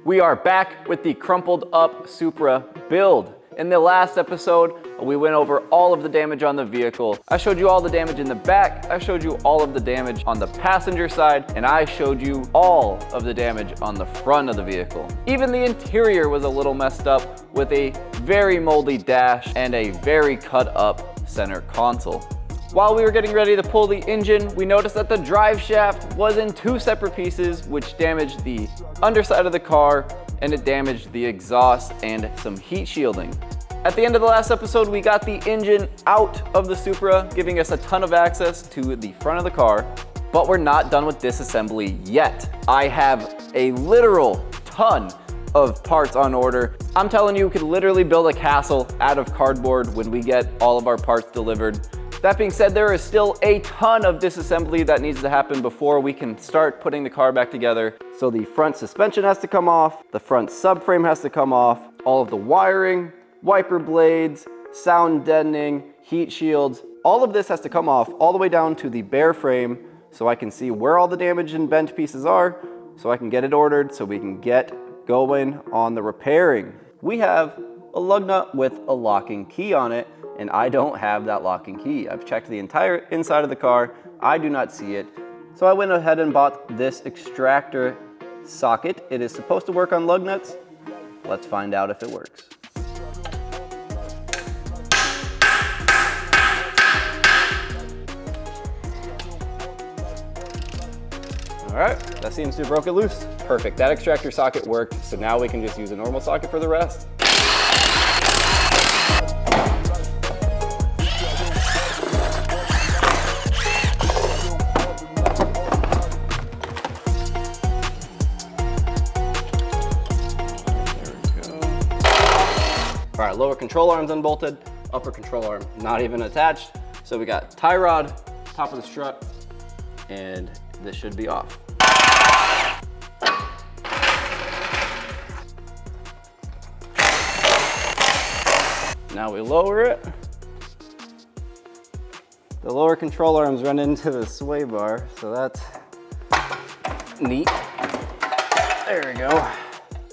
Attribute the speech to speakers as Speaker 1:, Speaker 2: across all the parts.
Speaker 1: We are back with the crumpled up Supra build. In the last episode, we went over all of the damage on the vehicle. I showed you all the damage in the back, I showed you all of the damage on the passenger side, and I showed you all of the damage on the front of the vehicle. Even the interior was a little messed up with a very moldy dash and a very cut up center console. While we were getting ready to pull the engine, we noticed that the drive shaft was in two separate pieces, which damaged the underside of the car and it damaged the exhaust and some heat shielding. At the end of the last episode, we got the engine out of the Supra, giving us a ton of access to the front of the car, but we're not done with disassembly yet. I have a literal ton of parts on order. I'm telling you, we could literally build a castle out of cardboard when we get all of our parts delivered. That being said, there is still a ton of disassembly that needs to happen before we can start putting the car back together. So the front suspension has to come off, the front subframe has to come off, all of the wiring, wiper blades, sound deadening, heat shields, all of this has to come off all the way down to the bare frame so I can see where all the damage and bent pieces are, so I can get it ordered so we can get going on the repairing. We have a lug nut with a locking key on it, and I don't have that locking key. I've checked the entire inside of the car. I do not see it. So I went ahead and bought this extractor socket. It is supposed to work on lug nuts. Let's find out if it works. All right, that seems to have broke it loose. Perfect, that extractor socket worked, so now we can just use a normal socket for the rest. All right, lower control arm's unbolted, upper control arm not even attached. So we got tie rod, top of the strut, and this should be off. Now we lower it. The lower control arms run into the sway bar, so that's neat. There we go.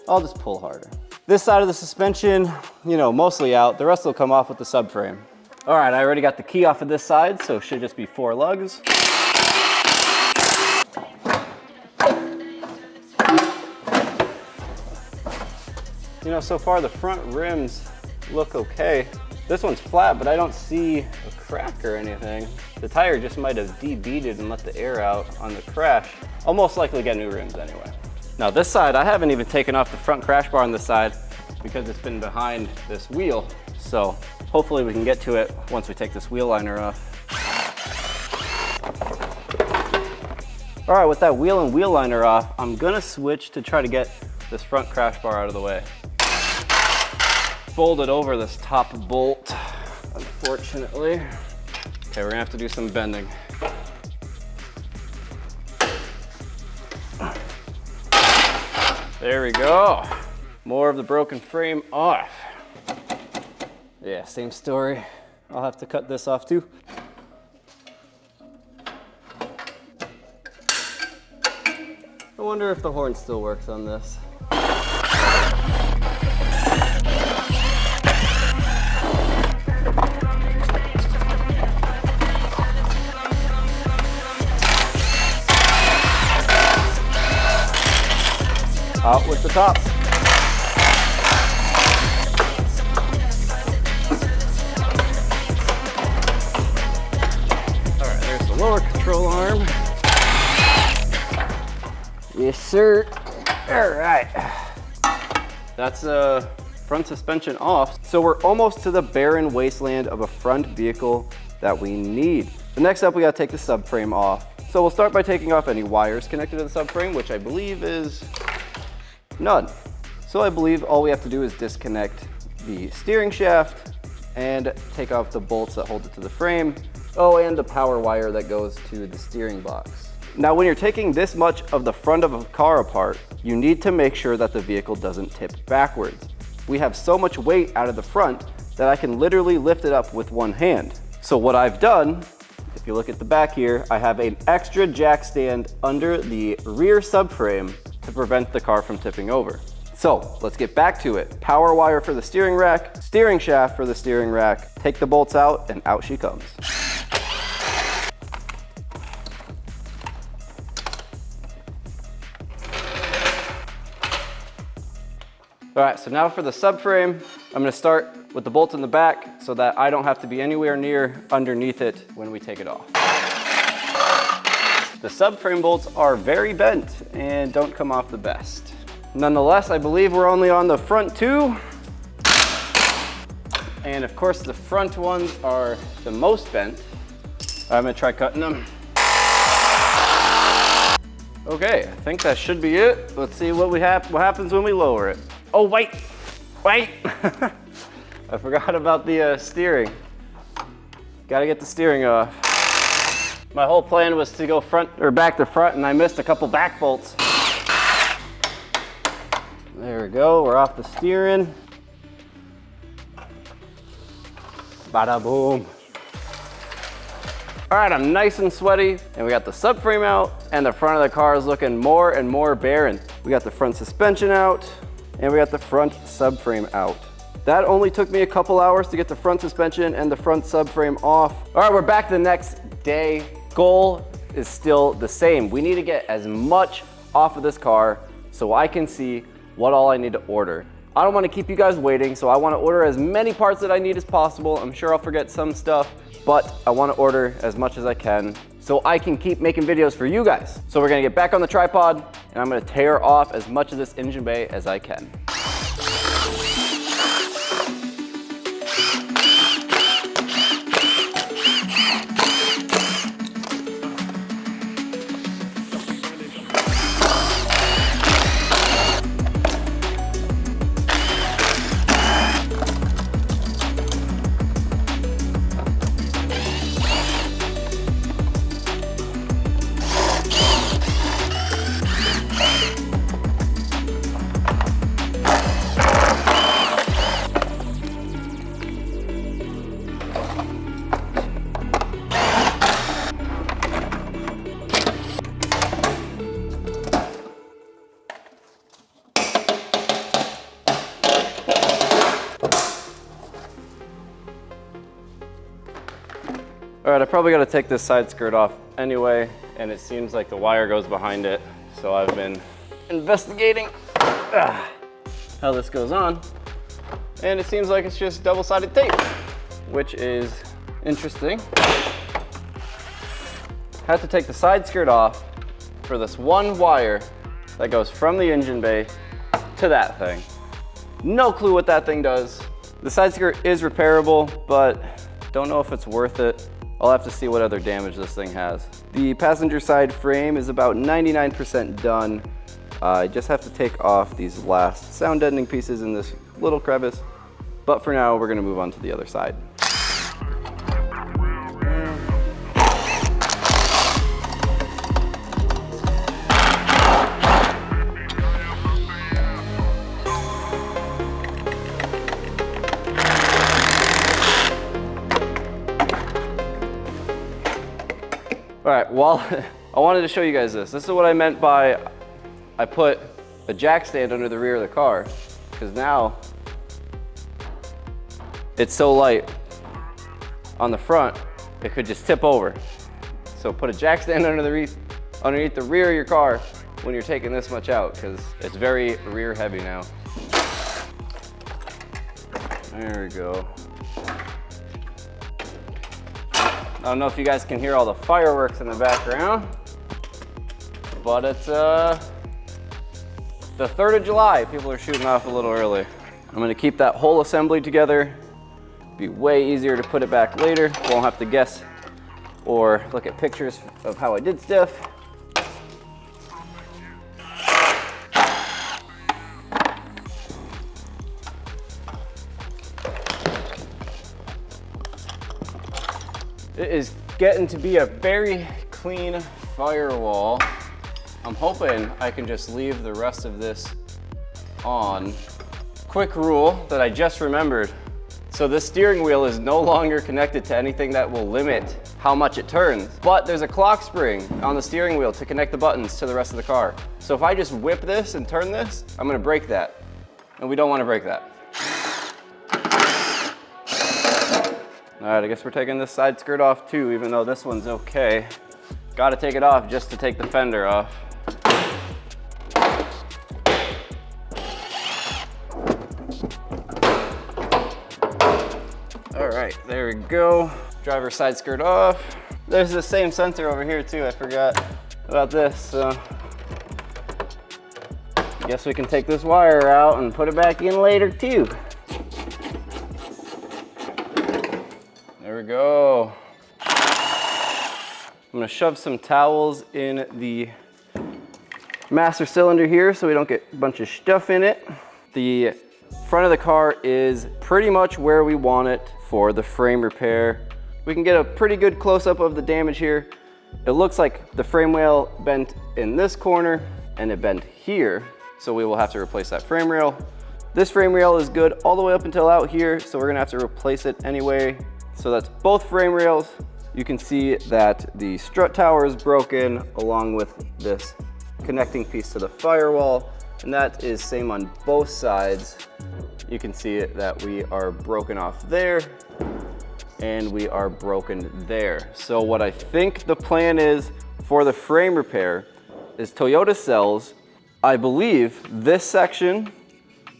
Speaker 1: I'll just pull harder. This side of the suspension, you know, mostly out. The rest will come off with the subframe. All right, I already got the key off of this side, so it should just be 4 lugs. You know, so far the front rims look okay. This one's flat, but I don't see a crack or anything. The tire just might have de-beaded and let the air out on the crash. I'll most likely get new rims anyway. Now this side, I haven't even taken off the front crash bar on this side because it's been behind this wheel. So hopefully we can get to it once we take this wheel liner off. All right, with that wheel and wheel liner off, I'm gonna switch to try to get this front crash bar out of the way. Folded over this top bolt, unfortunately. Okay, we're gonna have to do some bending. There we go. More of the broken frame off. Yeah, same story. I'll have to cut this off too. I wonder if the horn still works on this. Out with the top. All right, there's the lower control arm. Yes, sir. All right. That's front suspension off. So we're almost to the barren wasteland of a front vehicle that we need. The next up, we gotta take the subframe off. So we'll start by taking off any wires connected to the subframe, which I believe is none. So I believe all we have to do is disconnect the steering shaft and take off the bolts that hold it to the frame. Oh, and the power wire that goes to the steering box. Now, when you're taking this much of the front of a car apart, you need to make sure that the vehicle doesn't tip backwards. We have so much weight out of the front that I can literally lift it up with one hand. So what I've done, if you look at the back here, I have an extra jack stand under the rear subframe to prevent the car from tipping over.
Speaker 2: So let's get back to it. Power wire for the steering rack, steering shaft for the steering rack. Take the bolts out and out she comes. All right, so now for the subframe, I'm gonna start with the bolts in the back so that I don't have to be anywhere near underneath it when we take it off. The subframe bolts are very bent and don't come off the best. Nonetheless, I believe we're only on the front two. And of course, the front ones are the most bent. I'm gonna try cutting them. Okay, I think that should be it. Let's see what happens when we lower it. Oh, wait. I forgot about the steering. Gotta get the steering off. My whole plan was to go front or back to front, and I missed a couple back bolts. There we go, we're off the steering. Bada boom. All right, I'm nice and sweaty, and we got the subframe out, and the front of the car is looking more and more barren. We got the front suspension out, and we got the front subframe out. That only took me a couple hours to get the front suspension and the front subframe off. All right, we're back the next day. Goal is still the same. We need to get as much off of this car so I can see what all I need to order. I don't want to keep you guys waiting, so I want to order as many parts that I need as possible. I'm sure I'll forget some stuff, but I want to order as much as I can so I can keep making videos for you guys. So we're gonna get back on the tripod, and I'm gonna tear off as much of this engine bay as I can. All right, I probably gotta take this side skirt off anyway, and it seems like the wire goes behind it. So I've been investigating how this goes on, and it seems like it's just double-sided tape, which is interesting. Had to take the side skirt off for this one wire that goes from the engine bay to that thing. No clue what that thing does. The side skirt is repairable, but don't know if it's worth it. I'll have to see what other damage this thing has. The passenger side frame is about 99% done. I just have to take off these last sound deadening pieces in this little crevice. But for now, we're gonna move on to the other side. All right, well, I wanted to show you guys this. This is what I meant by I put a jack stand under the rear of the car, because now it's so light on the front, it could just tip over. So put a jack stand underneath the rear of your car when you're taking this much out, because it's very rear heavy now. There we go. I don't know if you guys can hear all the fireworks in the background, but it's the 3rd of July. People are shooting off a little early. I'm gonna keep that whole assembly together. Be way easier to put it back later. Won't have to guess or look at pictures of how I did stuff. It is getting to be a very clean firewall. I'm hoping I can just leave the rest of this on. Quick rule that I just remembered. So this steering wheel is no longer connected to anything that will limit how much it turns, but there's a clock spring on the steering wheel to connect the buttons to the rest of the car. So if I just whip this and turn this, I'm gonna break that. and we don't want to break that. All right, I guess we're taking this side skirt off too, even though this one's okay. Got to take it off just to take the fender off. All right, there we go. Driver side skirt off. There's the same sensor over here too. I forgot about this. So I guess we can take this wire out and put it back in later too. There we go. I'm gonna shove some towels in the master cylinder here so we don't get a bunch of stuff in it. The front of the car is pretty much where we want it for the frame repair. We can get a pretty good close-up of the damage here. It looks like the frame rail bent in this corner and it bent here, so we will have to replace that frame rail. This frame rail is good all the way up until out here, so we're gonna have to replace it anyway. So that's both frame rails. You can see that the strut tower is broken along with this connecting piece to the firewall, and that is same on both sides. You can see that we are broken off there and we are broken there. So what I think the plan is for the frame repair is Toyota sells, I believe, this section,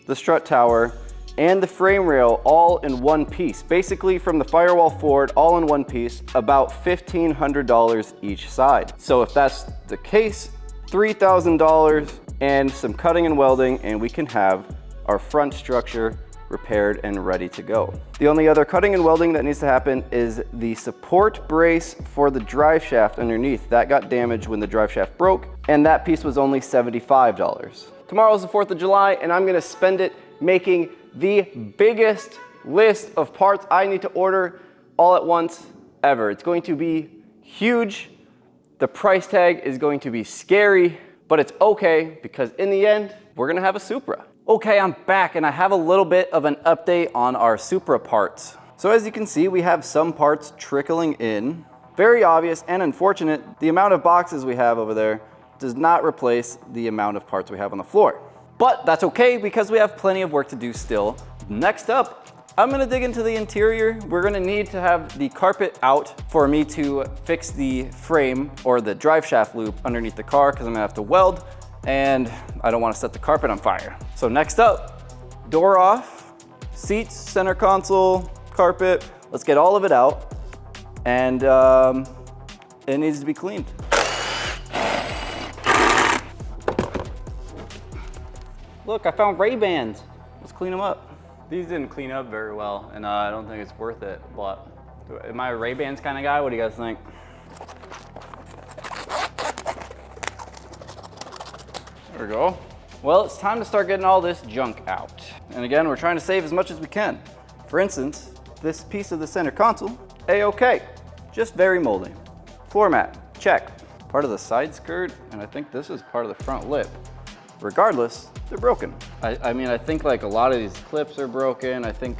Speaker 2: the strut tower, and the frame rail all in one piece. Basically from the firewall forward, all in one piece, about $1,500 each side. So if that's the case, $3,000 and some cutting and welding, and we can have our front structure repaired and ready to go. The only other cutting and welding that needs to happen is the support brace for the drive shaft underneath. That got damaged when the drive shaft broke, and that piece was only $75. Tomorrow's the 4th of July, and I'm gonna spend it making the biggest list of parts I need to order all at once ever. It's going to be huge. The price tag is going to be scary, but it's okay because in the end, we're gonna have a Supra. Okay, I'm back and I have a little bit of an update on our Supra parts. So as you can see, we have some parts trickling in. Very obvious and unfortunate, the amount of boxes we have over there does not replace the amount of parts we have on the floor. But that's okay because we have plenty of work to do still. Next up, I'm gonna dig into the interior. We're gonna need to have the carpet out for me to fix the frame or the drive shaft loop underneath the car because I'm gonna have to weld and I don't wanna set the carpet on fire. So next up, door off, seats, center console, carpet. Let's get all of it out and it needs to be cleaned. Look, I found Ray-Bans. Let's clean them up. These didn't clean up very well, and I don't think it's worth it, but am I a Ray-Bans kind of guy? What do you guys think? There we go. Well, it's time to start getting all this junk out. And again, we're trying to save as much as we can. For instance, this piece of the center console, A-okay, just very moldy. Floor mat, check. Part of the side skirt, and I think this is part of the front lip. Regardless, they're broken. I mean, I think like a lot of these clips are broken. I think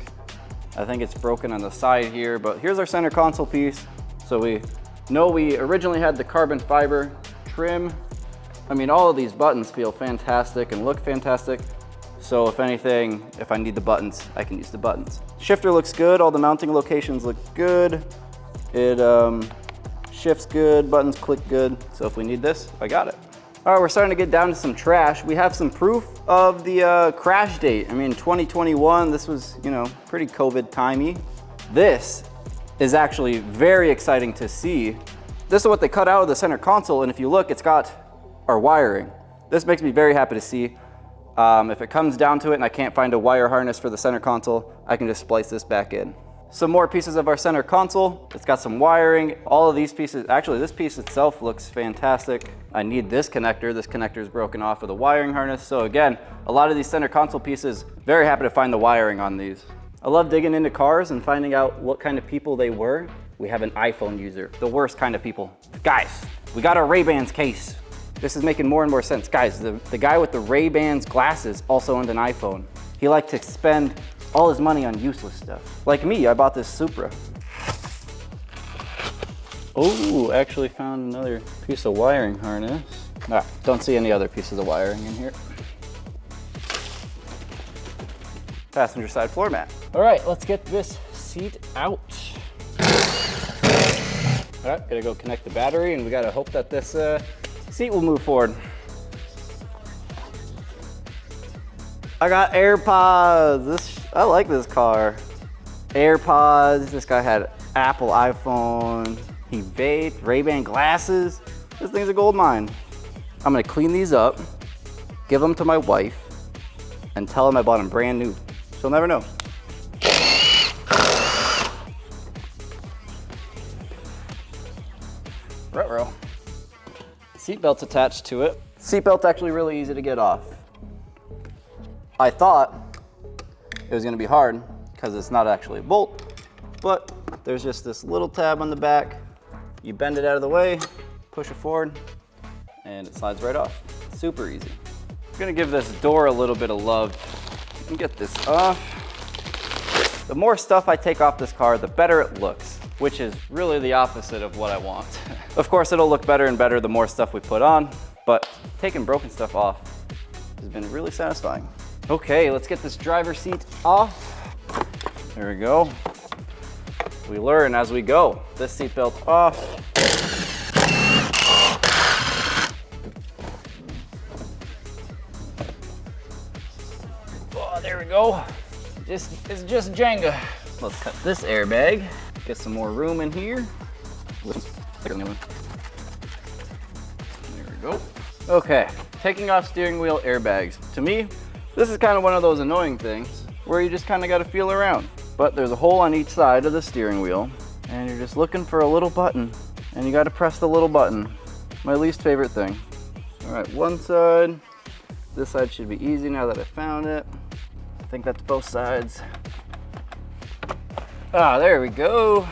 Speaker 2: it's broken on the side here, but here's our center console piece. So we know we originally had the carbon fiber trim. I mean, all of these buttons feel fantastic and look fantastic. So if anything, if I need the buttons, I can use the buttons. Shifter looks good. All the mounting locations look good. It shifts good, buttons click good. So if we need this, I got it. All right, we're starting to get down to some trash. We have some proof of the crash date. I mean, 2021, this was, you know, pretty COVID-timey. This is actually very exciting to see. This is what they cut out of the center console, and if you look, it's got our wiring. This makes me very happy to see. If it comes down to it and I can't find a wire harness for the center console, I can just splice this back in. Some more pieces of our center console. It's got some wiring. All of these pieces, actually this piece itself looks fantastic. I need this connector. This connector is broken off of the wiring harness. So again, a lot of these center console pieces, very happy to find the wiring on these. I love digging into cars and finding out what kind of people they were. We have an iPhone user, the worst kind of people. Guys, we got our Ray-Bans case. This is making more and more sense. Guys, the guy with the Ray-Bans glasses also owned an iPhone. He liked to spend all his money on useless stuff. Like me, I bought this Supra. Oh, actually found another piece of wiring harness. Don't see any other pieces of wiring in here. passenger side floor mat.
Speaker 1: All right, let's get this seat out. All right, gotta go connect the battery, and we gotta hope that this seat will move forward.
Speaker 2: I got AirPods. I like this car. AirPods, this guy had Apple iPhone. He vaped, Ray-Ban glasses. This thing's a gold mine. I'm gonna clean these up, give them to my wife, and tell them I bought them brand new. She'll never know.
Speaker 1: Ruh-roh. Seatbelt's attached to it.
Speaker 2: Seatbelt's actually really easy to get off. I thought it was gonna be hard because it's not actually a bolt, but there's just this little tab on the back. You bend it out of the way, push it forward, and it slides right off. Super easy.
Speaker 1: I'm gonna give this door a little bit of love and get this off.
Speaker 2: The more stuff I take off this car, the better it looks.
Speaker 1: Which is really the opposite of what I want.
Speaker 2: Of course, it'll look better and better the more stuff we put on, but taking broken stuff off has been really satisfying.
Speaker 1: Okay, let's get this driver's seat off. There we go. We learn as we go.
Speaker 2: This seatbelt off.
Speaker 1: Oh, there we go. It's just Jenga.
Speaker 2: Let's cut this airbag. Get some more room in here.
Speaker 1: There we go. Okay, taking off steering wheel airbags. To me, this is kind of one of those annoying things where you just kind of got to feel around. But there's a hole on each side of the steering wheel, and you're just looking for a little button, and you got to press the little button. My least favorite thing. All right, one side. This side should be easy now that I found it. I think that's both sides. Ah, there we go.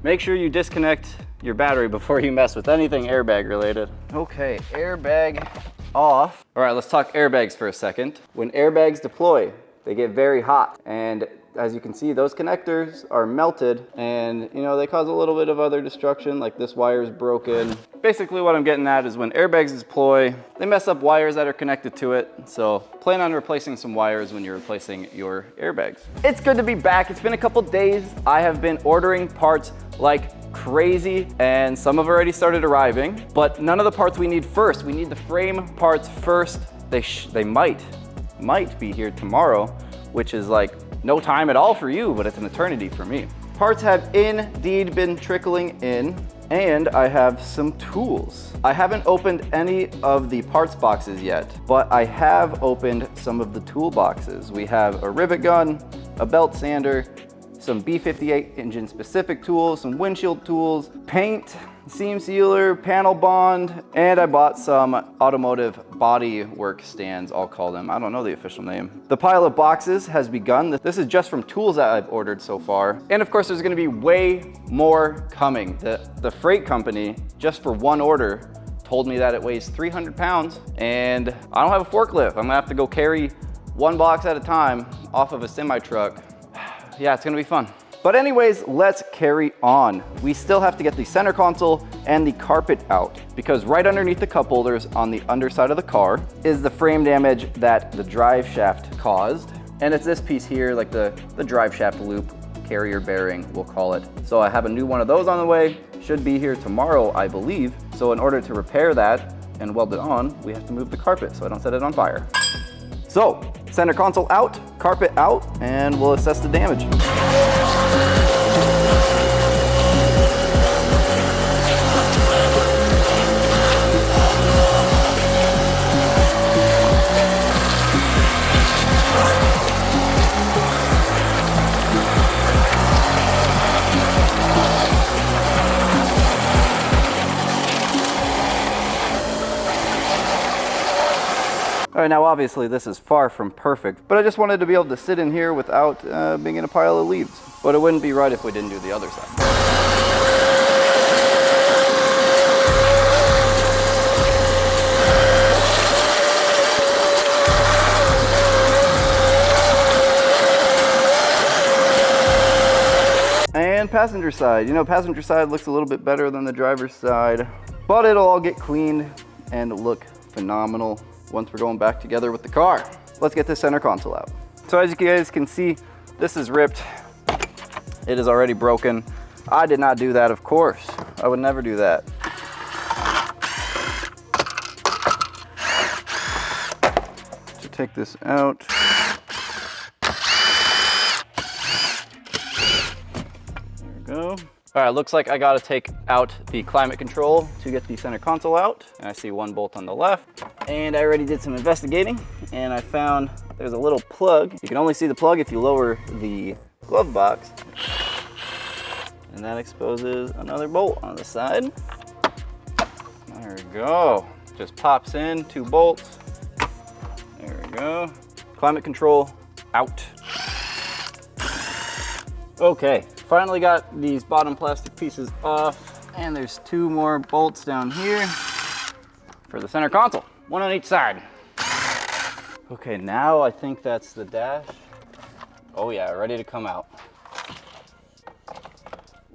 Speaker 1: Make sure you disconnect your battery before you mess with anything airbag related. Okay, airbag off. All right, let's talk airbags for a second. When airbags deploy, they get very hot. And as you can see, those connectors are melted and they cause a little bit of other destruction, like this wire is broken. Basically what I'm getting at is when airbags deploy, they mess up wires that are connected to it. So plan on replacing some wires when you're replacing your airbags. It's good to be back. It's been a couple days. I have been ordering parts like crazy and some have already started arriving, but none of the parts we need first. We need the frame parts first. They might be here tomorrow, which is like no time at all for you, but it's an eternity for me. Parts have indeed been trickling in, and I have some tools. I haven't opened any of the parts boxes yet, but I have opened some of the tool boxes. We have a rivet gun, a belt sander, some B58 engine specific tools, some windshield tools, paint, seam sealer, panel bond, and I bought some automotive body work stands, I'll call them. I don't know the official name. The pile of boxes has begun. This is just from tools that I've ordered so far. And of course, there's gonna be way more coming. The freight company, just for one order, told me that it weighs 300 pounds, and I don't have a forklift. I'm gonna have to go carry one box at a time off of a semi truck. Yeah, it's gonna be fun. But anyways, let's carry on. We still have to get the center console and the carpet out because right underneath the cup holders on the underside of the car is the frame damage that the drive shaft caused. And it's this piece here, like the drive shaft loop, carrier bearing, we'll call it. So I have a new one of those on the way, should be here tomorrow, I believe. So in order to repair that and weld it on, we have to move the carpet so I don't set it on fire. So, center console out, carpet out, and we'll assess the damage. All right, now obviously this is far from perfect, but I just wanted to be able to sit in here without being in a pile of leaves. But it wouldn't be right if we didn't do the other side. And passenger side. Passenger side looks a little bit better than the driver's side, but it'll all get cleaned and look phenomenal once we're going back together with the car. Let's get this center console out.
Speaker 2: So as you guys can see, this is ripped. It is already broken. I did not do that, of course. I would never do that. To take this out. There we go. All right, looks like I gotta take out the climate control to get the center console out. And I see one bolt on the left. And I already did some investigating and I found there's a little plug. You can only see the plug if you lower the glove box. And that exposes another bolt on the side. There we go. Just pops in, 2 bolts. There we go. Climate control out. Okay, finally got these bottom plastic pieces off. And there's 2 more bolts down here for the center console, 1 on each side. Okay, now I think that's the dash. Oh yeah, ready to come out.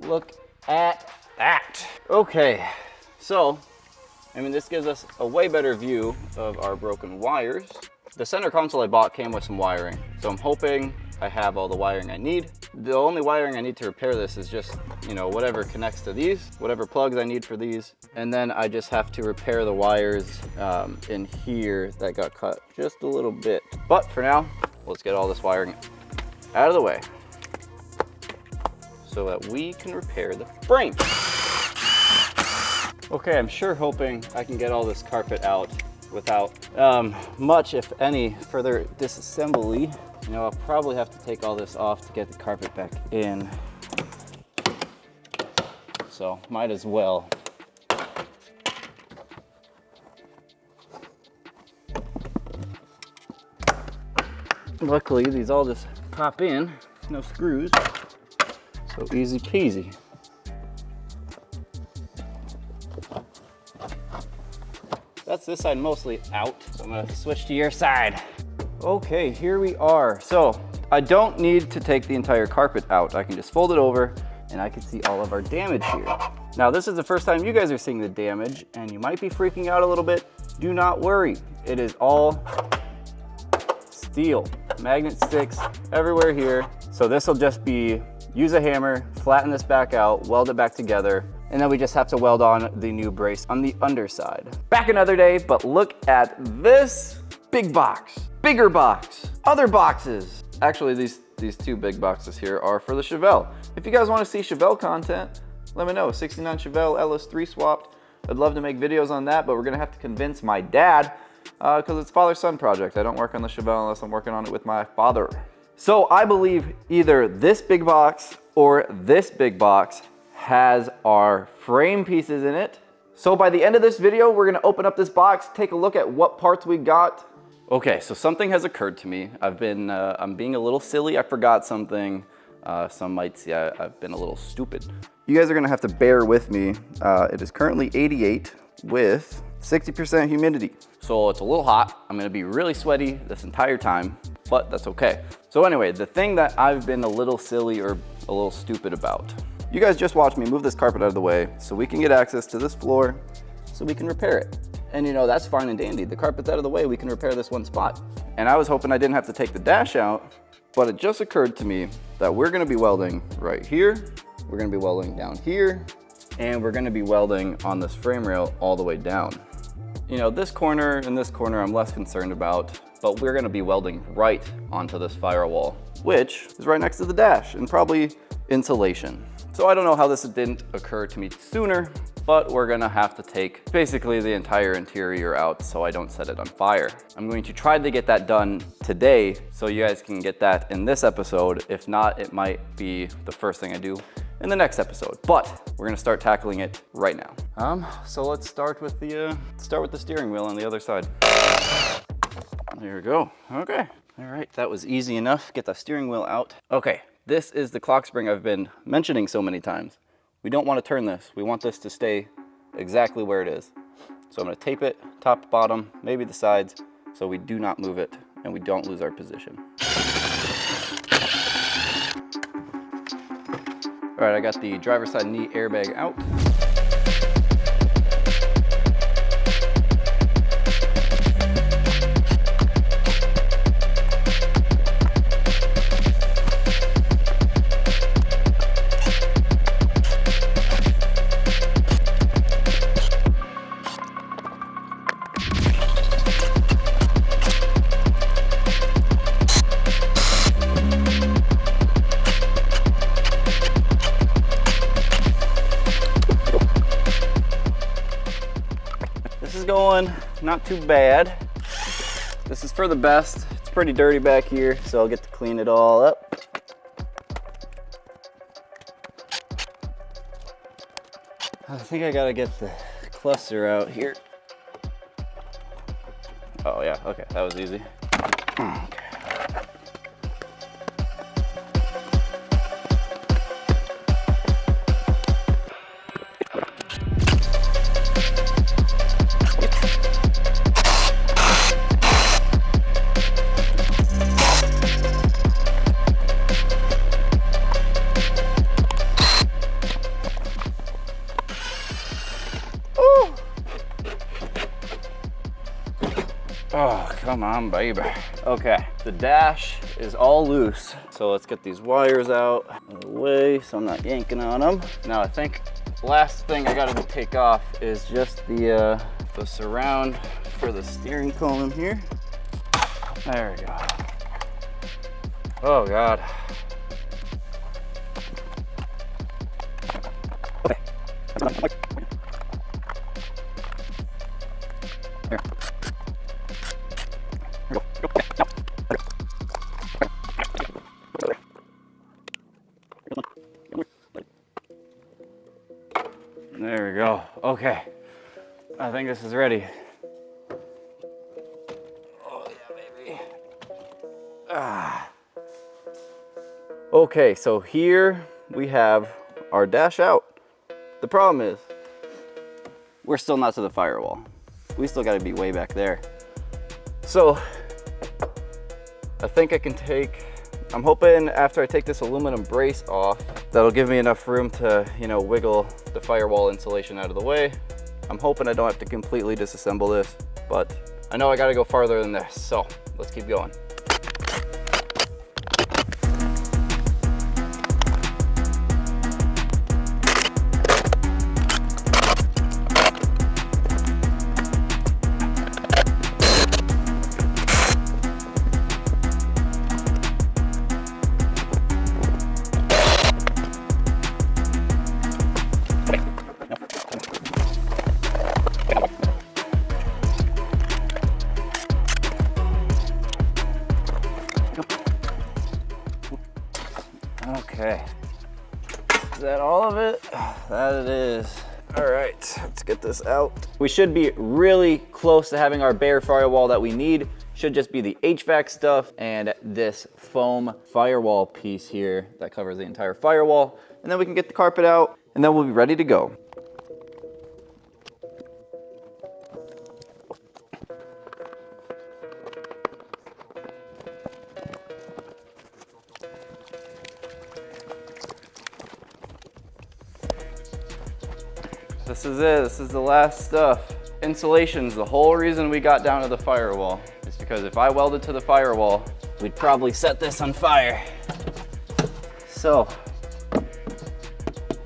Speaker 2: Look at that. Okay, so, I mean, this gives us a way better view of our broken wires. The center console I bought came with some wiring, so I'm hoping I have all the wiring I need. The only wiring I need to repair this is just, you know, whatever connects to these, whatever plugs I need for these, and then I just have to repair the wires in here that got cut just a little bit. But for now, let's get all this wiring out of the way so that we can repair the frame. Okay, I'm sure hoping I can get all this carpet out without much, if any, further disassembly. You know, I'll probably have to take all this off to get the carpet back in. So, might as well. Luckily, these all just pop in, no screws. So easy peasy. That's this side mostly out, so I'm gonna switch to your side. Okay, here we are. So I don't need to take the entire carpet out. I can just fold it over and I can see all of our damage here. Now this is the first time you guys are seeing the damage and you might be freaking out a little bit. Do not worry, it is all steel. Magnet sticks everywhere here. So this will just be, use a hammer, flatten this back out, weld it back together, and then we just have to weld on the new brace on the underside. Back another day, but look at this big box, bigger box, other boxes. Actually, these 2 big boxes here are for the Chevelle. If you guys want to see Chevelle content, let me know. 69 Chevelle LS3 swapped. I'd love to make videos on that, but we're gonna have to convince my dad because it's father-son project. I don't work on the Chevelle unless I'm working on it with my father. So I believe either this big box or this big box has our frame pieces in it. So by the end of this video, we're gonna open up this box, take a look at what parts we got. Okay, so something has occurred to me. I'm being a little silly. I forgot something. Some might say I've been a little stupid. You guys are gonna have to bear with me. It is currently 88 with 60% humidity. So it's a little hot. I'm gonna be really sweaty this entire time, but that's okay. So anyway, the thing that I've been a little silly or a little stupid about. You guys just watched me move this carpet out of the way so we can get access to this floor so we can repair it. And you know, that's fine and dandy. The carpet's out of the way, we can repair this one spot. And I was hoping I didn't have to take the dash out, but it just occurred to me that we're gonna be welding right here, we're gonna be welding down here, and we're gonna be welding on this frame rail all the way down. You know, this corner and this corner I'm less concerned about, but we're gonna be welding right onto this firewall, which is right next to the dash and probably insulation. So I don't know how this didn't occur to me sooner, but we're gonna have to take basically the entire interior out so I don't set it on fire. I'm going to try to get that done today so you guys can get that in this episode. If not, it might be the first thing I do in the next episode, but we're gonna start tackling it right now. So let's start with the steering wheel on the other side. There we go, okay. All right, that was easy enough. Get the steering wheel out. Okay, this is the clock spring I've been mentioning so many times. We don't want to turn this. We want this to stay exactly where it is. So I'm going to tape it top to bottom, maybe the sides, so we do not move it and we don't lose our position. All right, I got the driver's side knee airbag out. not too bad. This is for the best. It's pretty dirty back here, so I'll get to clean it all up. I think I gotta get the cluster out here. Oh yeah, okay, that was easy. Okay. Oh, come on, baby. Okay, the dash is all loose. So let's get these wires out of the way so I'm not yanking on them. Now I think the last thing I gotta take off is just the surround for the steering column here. There we go. Oh God. Okay. Here. There we go. Okay. I think this is ready. Oh yeah, baby. Ah. Okay, so here we have our dash out. The problem is we're still not to the firewall. We still got to be way back there. So I think I can I'm hoping after I take this aluminum brace off, that'll give me enough room to, you know, wiggle the firewall insulation out of the way. I'm hoping I don't have to completely disassemble this, but I know I gotta go farther than this, so let's keep going. Okay, is that all of it? That it is. All right, let's get this out. We should be really close to having our bare firewall that we need. Should just be the HVAC stuff and this foam firewall piece here that covers the entire firewall. And then we can get the carpet out and then we'll be ready to go. This is it, this is the last stuff. Insulation's the whole reason we got down to the firewall. It's because if I welded to the firewall, we'd probably set this on fire. So,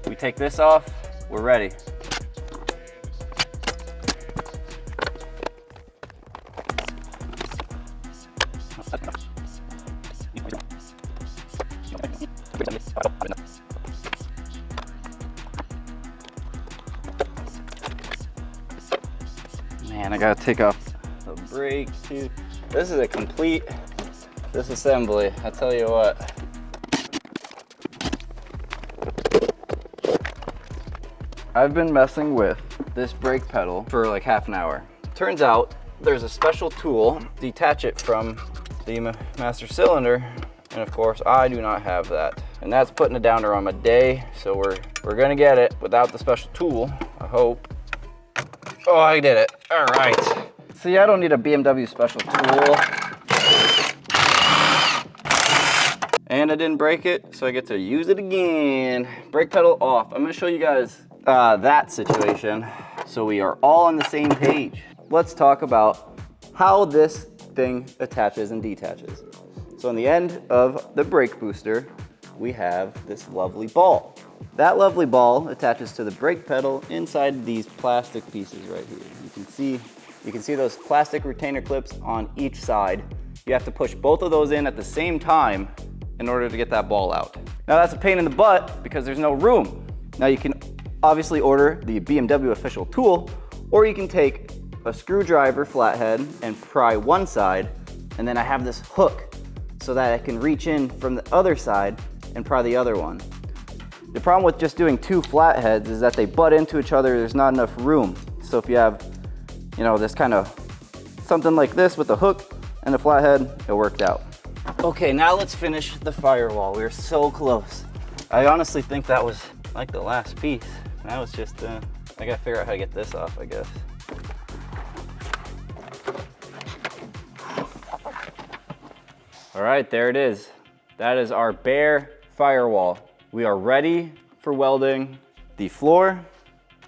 Speaker 2: we take this off, we're ready. Man, I gotta take off the brake too. This is a complete disassembly, I tell you what. I've been messing with this brake pedal for like half an hour. Turns out there's a special tool to detach it from the master cylinder, and of course I do not have that. And that's putting it down around a day, so we're gonna get it without the special tool, I hope. Oh, I did it. All right. See, I don't need a BMW special tool. And I didn't break it, so I get to use it again. Brake pedal off. I'm gonna show you guys that situation so we are all on the same page. Let's talk about how this thing attaches and detaches. So on the end of the brake booster, we have this lovely ball. That lovely ball attaches to the brake pedal inside these plastic pieces right here. You can see those plastic retainer clips on each side. You have to push both of those in at the same time in order to get that ball out. Now that's a pain in the butt because there's no room. Now you can obviously order the BMW official tool, or you can take a screwdriver flathead and pry one side, and then I have this hook so that I can reach in from the other side and pry the other one. The problem with just doing two flatheads is that they butt into each other. There's not enough room. So if you have, you know, this kind of something like this with a hook and a flathead, it worked out. Okay, now let's finish the firewall. We were so close. I honestly think that was like the last piece. Now it's just, I gotta figure out how to get this off, I guess. All right, there it is. That is our bare firewall. We are ready for welding the floor,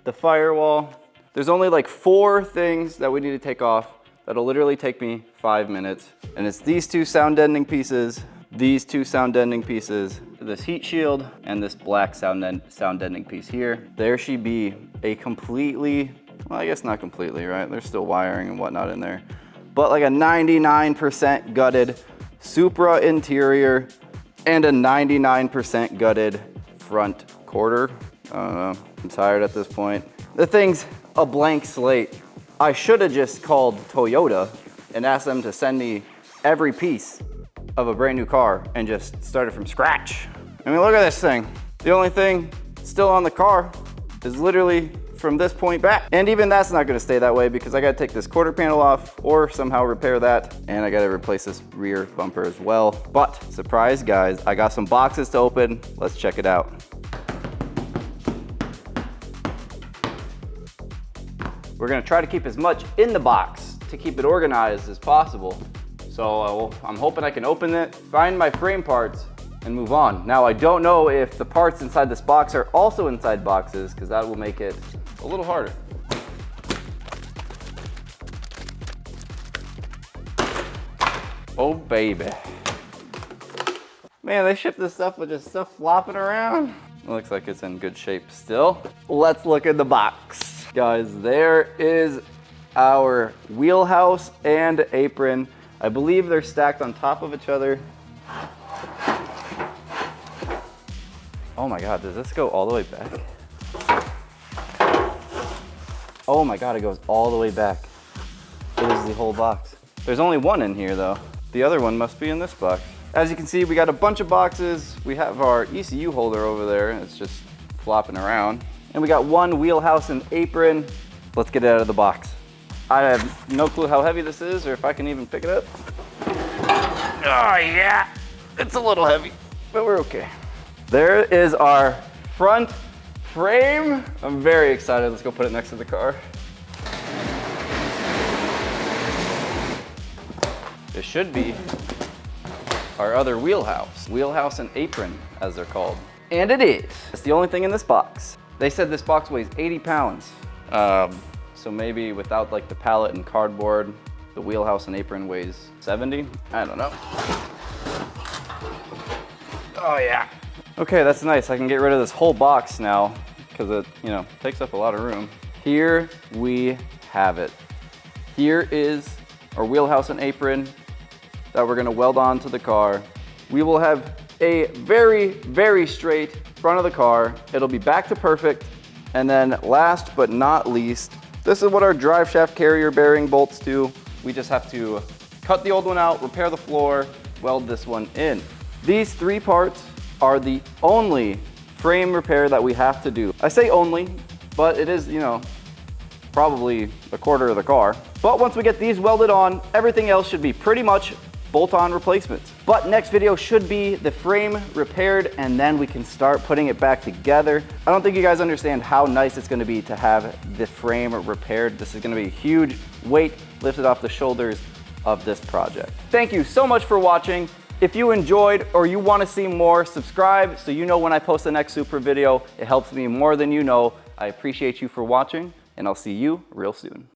Speaker 2: the firewall. There's only like 4 things that we need to take off. That'll literally take me 5 minutes. And it's these 2 sound deadening pieces, these 2 sound deadening pieces, this heat shield, and this black sound deadening piece here. There should be a completely, well, I guess not completely, right? There's still wiring and whatnot in there, but like a 99% gutted Supra interior and a 99% gutted front quarter. I don't know, I'm tired at this point. The thing's a blank slate. I should have just called Toyota and asked them to send me every piece of a brand new car and just started from scratch. I mean, look at this thing. The only thing still on the car is literally from this point back. And even that's not gonna stay that way because I gotta take this quarter panel off or somehow repair that. And I gotta replace this rear bumper as well. But surprise guys, I got some boxes to open. Let's check it out. We're gonna try to keep as much in the box to keep it organized as possible. So I'm hoping I can open it, find my frame parts, and move on. Now I don't know if the parts inside this box are also inside boxes because that will make it a little harder. Oh baby. Man, they ship this stuff with just stuff flopping around. It looks like it's in good shape still. Let's look in the box. Guys, there is our wheelhouse and apron. I believe they're stacked on top of each other. Oh my God, does this go all the way back? Oh my God, it goes all the way back. It is the whole box. There's only one in here though. The other one must be in this box. As you can see, we got a bunch of boxes. We have our ECU holder over there. It's just flopping around. And we got one wheelhouse and apron. Let's get it out of the box. I have no clue how heavy this is or if I can even pick it up. Oh yeah, it's a little heavy, but we're okay. There is our front frame. I'm very excited. Let's go put it next to the car. This should be our other wheelhouse and apron as they're called. And it is. It's the only thing in this box. They said this box weighs 80 pounds. So maybe without like the pallet and cardboard, the wheelhouse and apron weighs 70. I don't know. Oh yeah. Okay, that's nice. I can get rid of this whole box now because it, you know, takes up a lot of room. Here we have it. Here is our wheelhouse and apron that we're gonna weld onto the car. We will have a very, very straight front of the car. It'll be back to perfect. And then last but not least, this is what our drive shaft carrier bearing bolts do. We just have to cut the old one out, repair the floor, weld this one in. These 3 parts are the only frame repair that we have to do. I say only, but it is, you know, probably a quarter of the car. But once we get these welded on, everything else should be pretty much bolt-on replacements. But next video should be the frame repaired and then we can start putting it back together. I don't think you guys understand how nice it's gonna be to have the frame repaired. This is gonna be a huge weight lifted off the shoulders of this project. Thank you so much for watching. If you enjoyed or you wanna see more, subscribe so you know when I post the next Supra video. It helps me more than you know. I appreciate you for watching and I'll see you real soon.